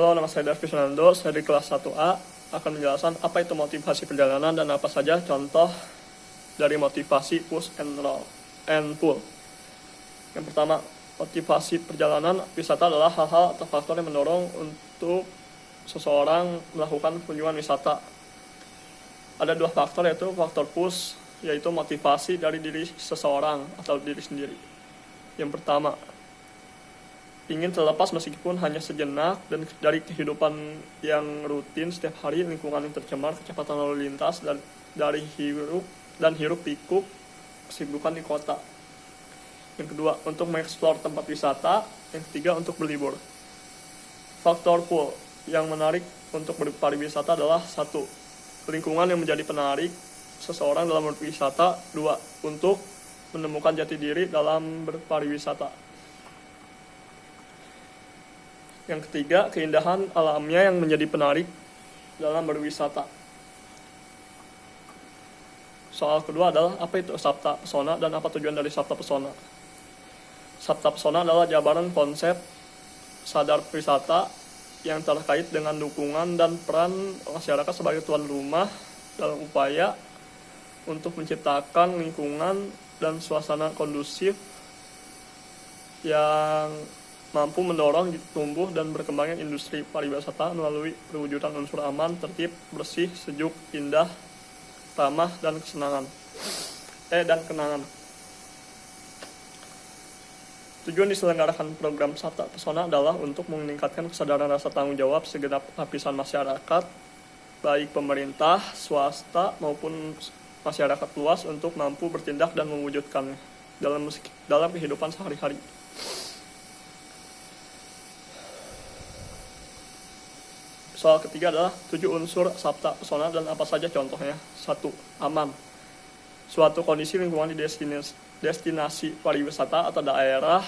Halo, nama saya Darvis Fernando, saya di kelas 1A akan menjelaskan apa itu motivasi perjalanan dan apa saja contoh dari motivasi push and pull. Yang pertama, motivasi perjalanan wisata adalah hal-hal atau faktor yang mendorong untuk seseorang melakukan kunjungan wisata. Ada dua faktor, yaitu faktor push, yaitu motivasi dari diri seseorang atau diri sendiri. Yang pertama, ingin terlepas meskipun hanya sejenak dan dari kehidupan yang rutin setiap hari, lingkungan yang tercemar, kecepatan lalu lintas, dan dari hiruk pikuk kesibukan di kota. Yang kedua, untuk mengeksplor tempat wisata. Yang ketiga, untuk berlibur. Faktor pull yang menarik untuk berpariwisata adalah 1. Lingkungan yang menjadi penarik seseorang dalam berwisata. 2. Untuk menemukan jati diri dalam berpariwisata. Yang ketiga, keindahan alamnya yang menjadi penarik dalam berwisata. Soal kedua adalah apa itu sabta pesona dan apa tujuan dari sabta pesona. Sabta pesona adalah jabaran konsep sadar wisata yang terkait dengan dukungan dan peran masyarakat sebagai tuan rumah dalam upaya untuk menciptakan lingkungan dan suasana kondusif yang mampu mendorong tumbuh dan berkembangnya industri pariwisata melalui perwujudan unsur aman, tertib, bersih, sejuk, indah, ramah, dan kenangan. Tujuan diselenggarakan program Sabta Pesona adalah untuk meningkatkan kesadaran rasa tanggung jawab segenap lapisan masyarakat, baik pemerintah, swasta, maupun masyarakat luas untuk mampu bertindak dan mewujudkannya dalam kehidupan sehari-hari. Soal ketiga adalah 7 unsur sabta pesona dan apa saja contohnya. 1. Aman. Suatu kondisi lingkungan di destinasi pariwisata atau daerah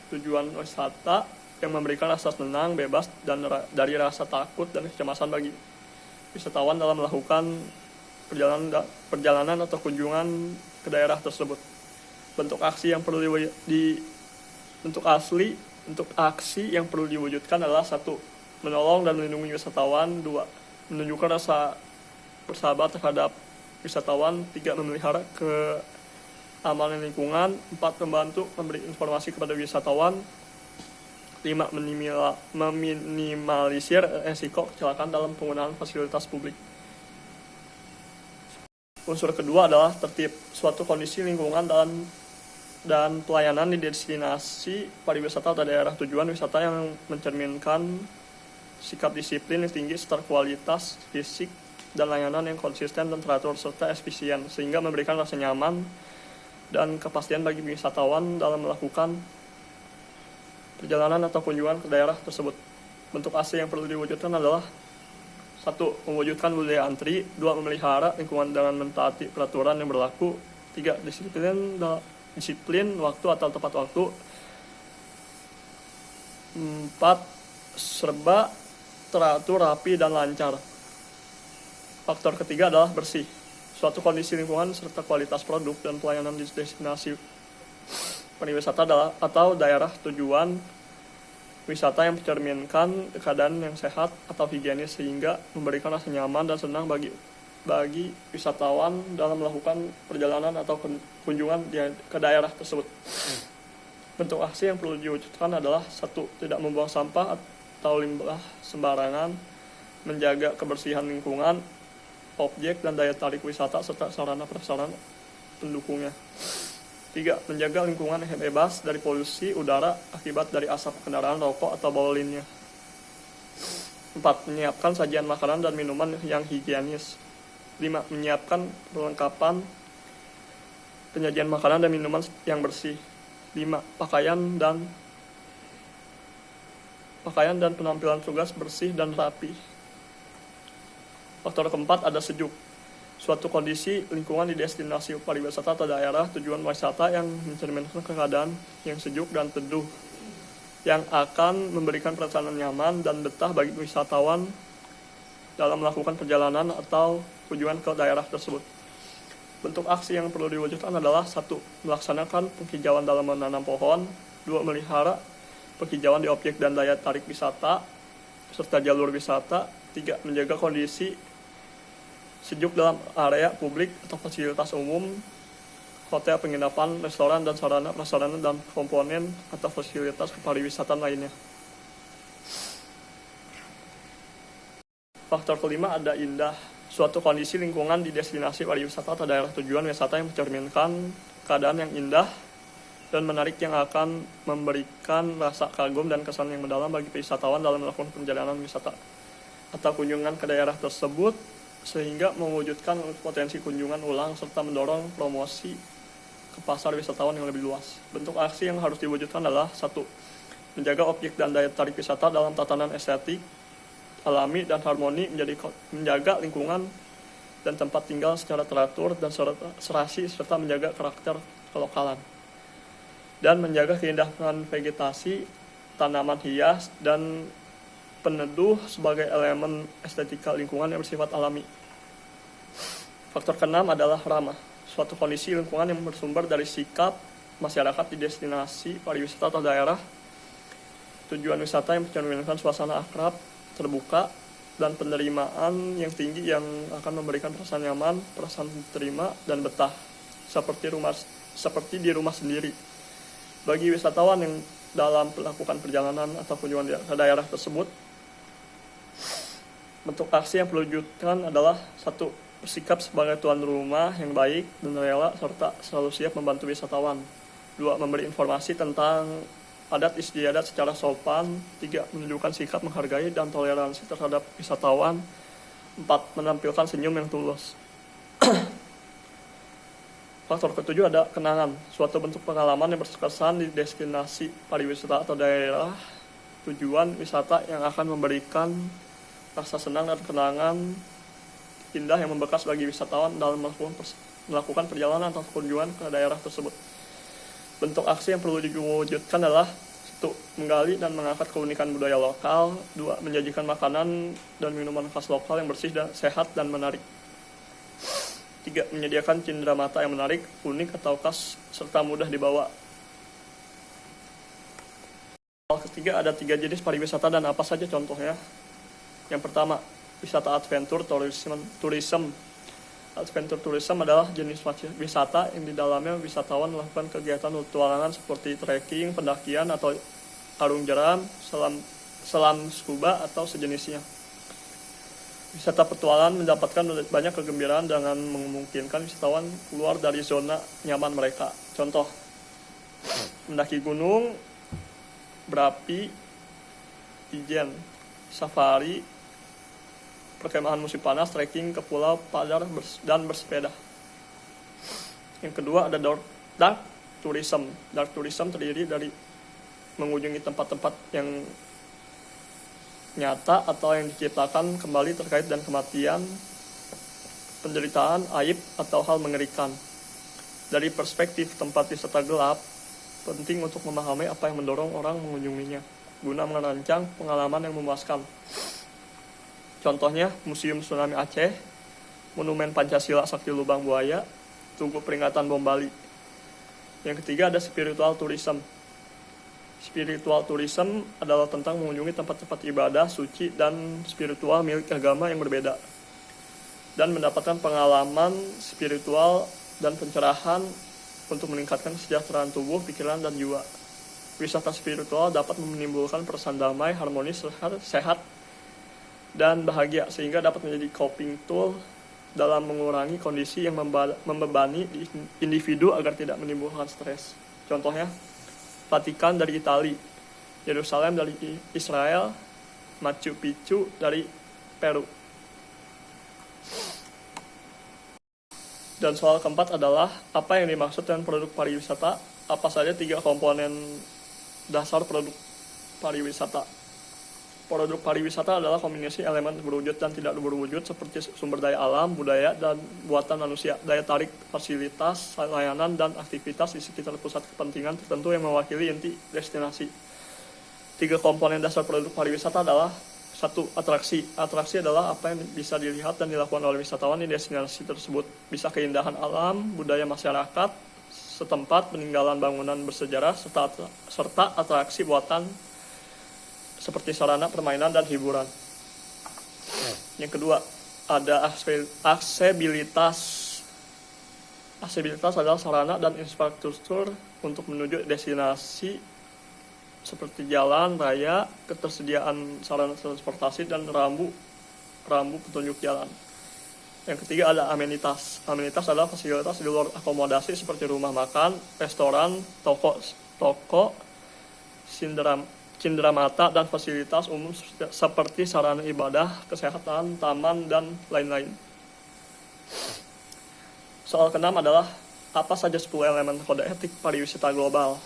tujuan wisata yang memberikan rasa tenang, bebas, dan dari rasa takut dan kecemasan bagi wisatawan dalam melakukan perjalanan atau kunjungan ke daerah tersebut. Bentuk aksi yang perlu diwujudkan adalah 1. Menolong dan melindungi wisatawan. 2. Menunjukkan rasa bersahabat terhadap wisatawan. 3. Memelihara keamanan lingkungan. 4. Membantu memberi informasi kepada wisatawan. 5. Meminimalisir resiko kecelakaan dalam penggunaan fasilitas publik. Unsur kedua adalah tertib. Suatu kondisi lingkungan dan pelayanan di destinasi pariwisata atau daerah tujuan wisata yang mencerminkan sikap disiplin yang tinggi serta kualitas fisik dan layanan yang konsisten dan teratur serta efisien, sehingga memberikan rasa nyaman dan kepastian bagi wisatawan dalam melakukan perjalanan atau kunjungan ke daerah tersebut. Bentuk asli yang perlu diwujudkan adalah 1. Mewujudkan budaya antri. 2. Memelihara lingkungan dengan mentaati peraturan yang berlaku. 3. Disiplin waktu atau tepat waktu. 4. Serba teratur, rapi, dan lancar. Faktor ketiga adalah bersih. Suatu kondisi lingkungan serta kualitas produk dan pelayanan di destinasi pariwisata atau daerah tujuan wisata yang mencerminkan keadaan yang sehat atau higienis sehingga memberikan rasa nyaman dan senang bagi wisatawan dalam melakukan perjalanan atau kunjungan ke daerah tersebut. Bentuk aksi yang perlu diwujudkan adalah 1. Tidak membuang sampah atau limbah sembarangan, menjaga kebersihan lingkungan, objek dan daya tarik wisata serta sarana-prasarana pendukungnya. 3. Menjaga lingkungan yang bebas dari polusi udara akibat dari asap kendaraan, rokok, atau bau lainnya. 4. Menyiapkan sajian makanan dan minuman yang higienis. 5. Menyiapkan perlengkapan penyajian makanan dan minuman yang bersih. 5. Pakaian dan penampilan tugas bersih dan rapi. Faktor keempat ada sejuk. Suatu kondisi lingkungan di destinasi pariwisata atau daerah tujuan wisata yang mencerminkan keadaan yang sejuk dan teduh, yang akan memberikan perasaan nyaman dan betah bagi wisatawan dalam melakukan perjalanan atau kunjungan ke daerah tersebut. Bentuk aksi yang perlu diwujudkan adalah 1. Melaksanakan penghijauan dalam menanam pohon. 2. Melihara penghijauan di objek dan daya tarik wisata serta jalur wisata. 3. Menjaga kondisi sejuk dalam area publik atau fasilitas umum, hotel, penginapan, restoran, dan sarana prasarana dan komponen atau fasilitas kepariwisataan lainnya. Faktor kelima ada indah. Suatu kondisi lingkungan di destinasi pariwisata atau daerah tujuan wisata yang mencerminkan keadaan yang indah dan menarik yang akan memberikan rasa kagum dan kesan yang mendalam bagi wisatawan dalam melakukan perjalanan wisata atau kunjungan ke daerah tersebut, sehingga mewujudkan potensi kunjungan ulang serta mendorong promosi ke pasar wisatawan yang lebih luas. Bentuk aksi yang harus diwujudkan adalah 1. Menjaga objek dan daya tarik wisata dalam tatanan estetik, alami, dan harmoni, menjaga lingkungan dan tempat tinggal secara teratur dan serasi, serta menjaga karakter kelokalan. Dan menjaga keindahan vegetasi, tanaman hias, dan peneduh sebagai elemen estetika lingkungan yang bersifat alami. Faktor keenam adalah ramah. Suatu kondisi lingkungan yang bersumber dari sikap masyarakat di destinasi pariwisata atau daerah tujuan wisata yang mencerminkan suasana akrab, terbuka, dan penerimaan yang tinggi yang akan memberikan perasaan nyaman, perasaan diterima, dan betah, seperti di rumah sendiri. Bagi wisatawan yang dalam melakukan perjalanan atau kunjungan ke daerah tersebut, bentuk aksi yang perlu diwujudkan adalah 1. Bersikap sebagai tuan rumah yang baik dan rela serta selalu siap membantu wisatawan. 2. Memberi informasi tentang adat istiadat secara sopan. 3. Menunjukkan sikap menghargai dan toleransi terhadap wisatawan. 4. Menampilkan senyum yang tulus. Faktor ketujuh ada kenangan. Suatu bentuk pengalaman yang berkesan di destinasi pariwisata atau daerah tujuan wisata yang akan memberikan rasa senang dan kenangan indah yang membekas bagi wisatawan dalam melakukan perjalanan atau kunjungan ke daerah tersebut. Bentuk aksi yang perlu diwujudkan adalah 1. Menggali dan mengangkat keunikan budaya lokal. 2. Menyajikan makanan dan minuman khas lokal yang bersih dan sehat dan menarik. 3. Menyediakan cindera mata yang menarik, unik atau khas, serta mudah dibawa. Hal ketiga ada 3 jenis pariwisata dan apa saja contohnya. Yang pertama, wisata adventure tourism. Adventure tourism adalah jenis wisata yang di dalamnya wisatawan melakukan kegiatan petualangan seperti trekking, pendakian, atau arung jeram, selam scuba, atau sejenisnya. Wisata petualangan mendapatkan banyak kegembiraan dengan memungkinkan wisatawan keluar dari zona nyaman mereka. Contoh, mendaki gunung, berapi, ijen, safari, perkemahan musim panas, trekking ke pulau Padar, dan bersepeda. Yang kedua ada dark tourism. Dark tourism terdiri dari mengunjungi tempat-tempat yang nyata atau yang diciptakan kembali terkait dan kematian, penderitaan, aib, atau hal mengerikan. Dari perspektif tempat wisata gelap, penting untuk memahami apa yang mendorong orang mengunjunginya, guna merancang pengalaman yang memuaskan. Contohnya, Museum Tsunami Aceh, Monumen Pancasila Sakti Lubang Buaya, Tugu Peringatan Bom Bali. Yang ketiga ada spiritual tourism. Spiritual tourism adalah tentang mengunjungi tempat-tempat ibadah, suci, dan spiritual milik agama yang berbeda, dan mendapatkan pengalaman spiritual dan pencerahan untuk meningkatkan kesejahteraan tubuh, pikiran, dan jiwa. Wisata spiritual dapat menimbulkan perasaan damai, harmonis, sehat, dan bahagia, sehingga dapat menjadi coping tool dalam mengurangi kondisi yang membebani individu agar tidak menimbulkan stres. Contohnya, Vatikan dari Italia, Yerusalem dari Israel, Machu Picchu dari Peru. Dan soal keempat adalah apa yang dimaksud dengan produk pariwisata? Apa saja 3 komponen dasar produk pariwisata? Produk pariwisata adalah kombinasi elemen berwujud dan tidak berwujud seperti sumber daya alam, budaya, dan buatan manusia, daya tarik, fasilitas, layanan, dan aktivitas di sekitar pusat kepentingan tertentu yang mewakili inti destinasi. 3 komponen dasar produk pariwisata adalah 1. Atraksi. Atraksi adalah apa yang bisa dilihat dan dilakukan oleh wisatawan di destinasi tersebut. Bisa keindahan alam, budaya masyarakat setempat, peninggalan bangunan bersejarah, serta atraksi buatan seperti sarana permainan dan hiburan. Yang kedua, ada aksesibilitas. Aksesibilitas adalah sarana dan infrastruktur untuk menuju destinasi seperti jalan raya, ketersediaan sarana transportasi, dan rambu petunjuk jalan. Yang ketiga ada amenitas. Amenitas adalah fasilitas di luar akomodasi seperti rumah makan, restoran, toko, cindera mata, dan fasilitas umum seperti sarana ibadah, kesehatan, taman, dan lain-lain. Soal keenam adalah apa saja 10 elemen kode etik pariwisata global.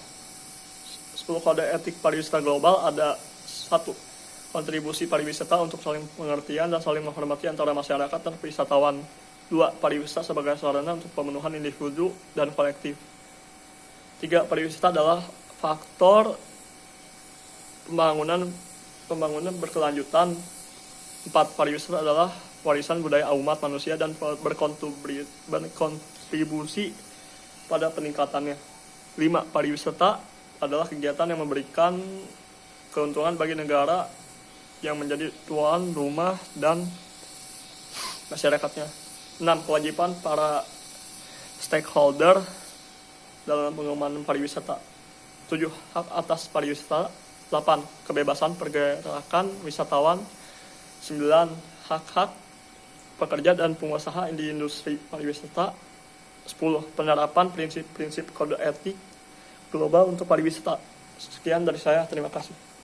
10 kode etik pariwisata global ada 1. Kontribusi pariwisata untuk saling pengertian dan saling menghormati antara masyarakat dan wisatawan. 2. Pariwisata sebagai sarana untuk pemenuhan individu dan kolektif. 3. Pariwisata adalah faktor pembangunan berkelanjutan. 4. Pariwisata adalah warisan budaya umat manusia dan berkontribusi pada peningkatannya. 5. Pariwisata adalah kegiatan yang memberikan keuntungan bagi negara yang menjadi tuan rumah dan masyarakatnya. 6. Kewajiban para stakeholder dalam pengembangan pariwisata. 7. Hak atas pariwisata. 8. Kebebasan pergerakan wisatawan. 9. Hak-hak pekerja dan pengusaha di industri pariwisata. 10. Penerapan prinsip-prinsip kode etik global untuk pariwisata. Sekian dari saya, terima kasih.